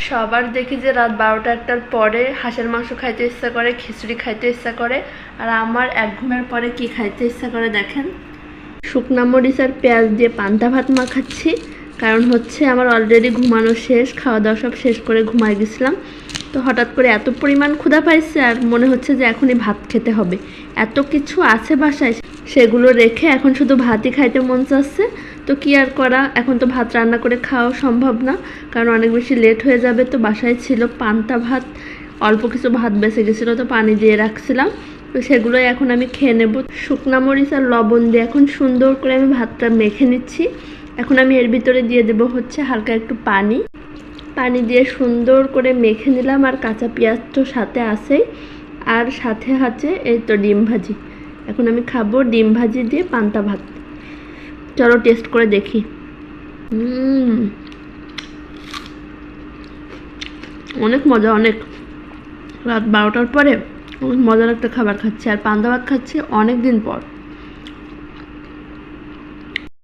সবার দেখি যে রাত 12টা-1টার পরে হাঁসের মাংস খাইতে ইচ্ছা করে, খিচুড়ি খাইতে ইচ্ছা করে, আর আমার এক ঘুমের পরে কি খাইতে ইচ্ছা করে দেখেন, শুকনা মরিচ আর পেঁয়াজ দিয়ে পান্তা ভাত মাখাচ্ছি। কারণ হচ্ছে আমার অলরেডি ঘুমানো শেষ, খাওয়া দাওয়া সব শেষ করে ঘুমাই গেছিলাম। তো হঠাৎ করে এত পরিমাণ ক্ষুধা পাইছে আর মনে হচ্ছে যে এখনই ভাত খেতে হবে। এত কিছু আছে বাসায়, সেগুলো রেখে এখন শুধু ভাতই খাইতে মন চাচ্ছে। তো কি আর করা, এখন তো ভাত রান্না করে খাওয়া সম্ভব না, কারণ অনেক বেশি লেট হয়ে যাবে। তো বাসায় ছিল পান্তা ভাত, অল্প কিছু ভাত বেঁচে গেছিলো, তো পানি দিয়ে রাখছিলাম। তো সেগুলোই এখন আমি খেয়ে নেব। শুকনা মরিচ আর লবণ দিয়ে এখন সুন্দর করে আমি ভাতটা মেখে নিচ্ছি। এখন আমি এর ভিতরে দিয়ে দেব হচ্ছে হালকা একটু পানি দিয়ে সুন্দর করে মেখে নিলাম। আর কাঁচা পেঁয়াজ তো সাথে আছেই, আর সাথে আছে এই তো ডিম ভাজি। এখন আমি খাবো ডিম ভাজি দিয়ে পান্তা ভাত। চলো টেস্ট করে দেখি। অনেক মজা, অনেক। রাত 12টার পরে অনেক মজার একটা খাবার খাচ্ছি, আর পান্তা ভাত খাচ্ছি অনেক দিন পর।